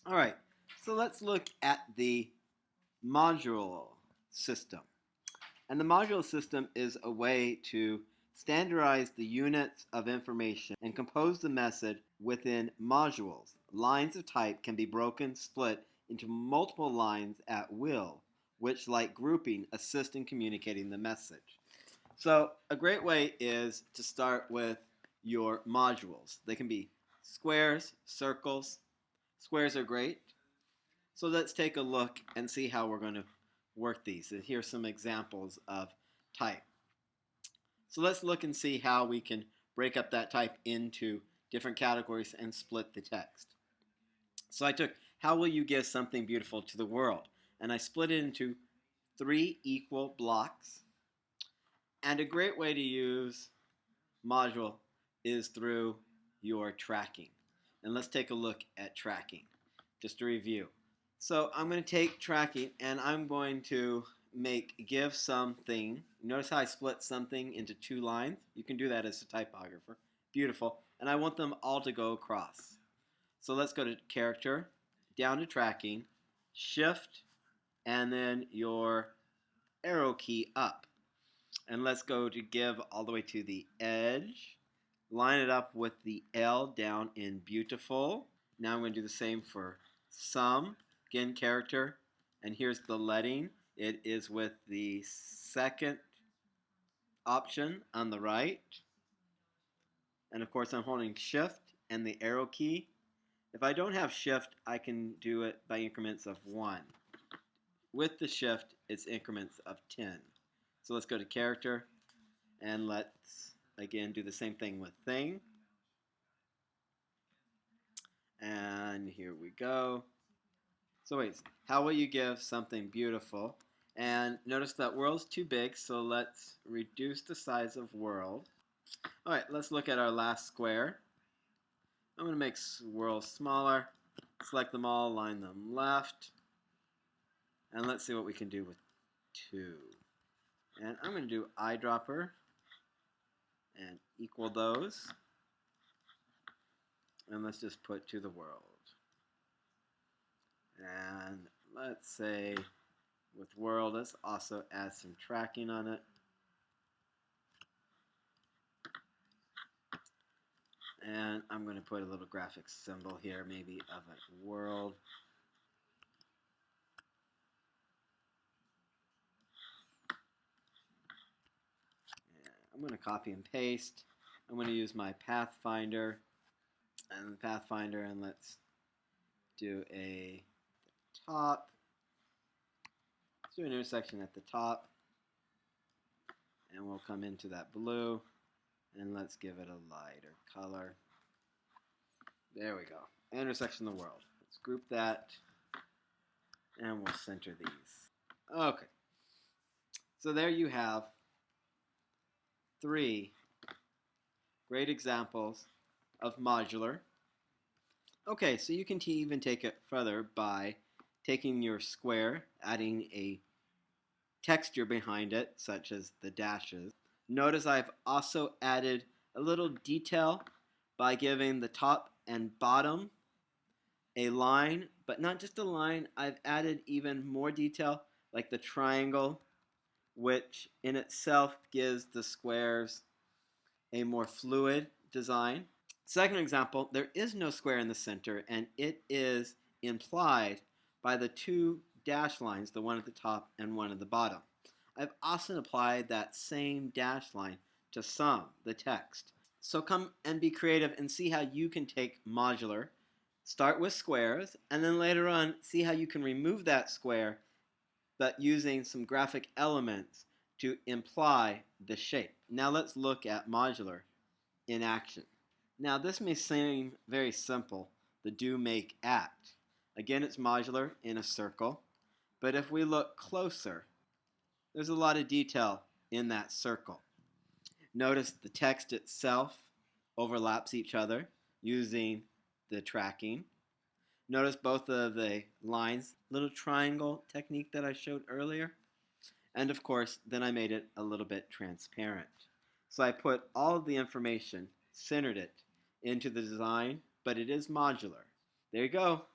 All right, so let's look at the modular system. And the modular system is a way to standardize the units of information and compose the message within modules. Lines of type can be broken, split into multiple lines at will, which, like grouping, assist in communicating the message. So a great way is to start with your modules. They can be squares, circles. Squares are great. So let's take a look and see how we're going to work these. And here's some examples of type. So let's look and see how we can break up that type into different categories and split the text. So I took how will you give something beautiful to the world? And I split it into 3 equal blocks. And a great way to use module is through your tracking. And let's take a look at tracking, just to review. So I'm going to take tracking and I'm going to make give something. Notice how I split something into 2 lines? You can do that as a typographer. Beautiful. And I want them all to go across. So let's go to character, down to tracking, shift, and then your arrow key up. And let's go to give all the way to the edge. Line it up with the L down in beautiful. Now I'm going to do the same for some. Again, character. And here's the leading. It is with the second option on the right. And of course I'm holding shift and the arrow key. If I don't have shift, I can do it by increments of 1. With the shift, it's increments of 10. So let's go to character, and let's again do the same thing with thing. And here we go. So wait, how will you give something beautiful? And notice that world's too big, so let's reduce the size of world. All right, let's look at our last square. I'm going to make world smaller. Select them all, line them left. And let's see what we can do with 2. And I'm going to do eyedropper and equal those. And let's just put to the world. And let's say with world, let's also add some tracking on it. And I'm going to put a little graphic symbol here, maybe of a world. I'm going to copy and paste. I'm going to use my Pathfinder and let's do a top. Let's do an intersection at the top, and we'll come into that blue, and let's give it a lighter color. There we go. Intersection of the world. Let's group that, and we'll center these. Okay. So there you have 3 great examples of modular. Okay, so you can even take it further by taking your square, adding a texture behind it, such as the dashes. Notice I've also added a little detail by giving the top and bottom a line, but not just a line. I've added even more detail, like the triangle, which in itself gives the squares a more fluid design. Second example, there is no square in the center, and it is implied by the 2 dash lines, the one at the top and one at the bottom. I've also applied that same dash line to some, the text. So come and be creative and see how you can take modular, start with squares, and then later on see how you can remove that square, but using some graphic elements to imply the shape. Now let's look at modular in action. Now this may seem very simple, the do, make, act. Again, it's modular in a circle, but if we look closer, there's a lot of detail in that circle. Notice the text itself overlaps each other using the tracking. Notice both of the lines, little triangle technique that I showed earlier. And of course, then I made it a little bit transparent. So I put all of the information, centered it into the design, but it is modular. There you go.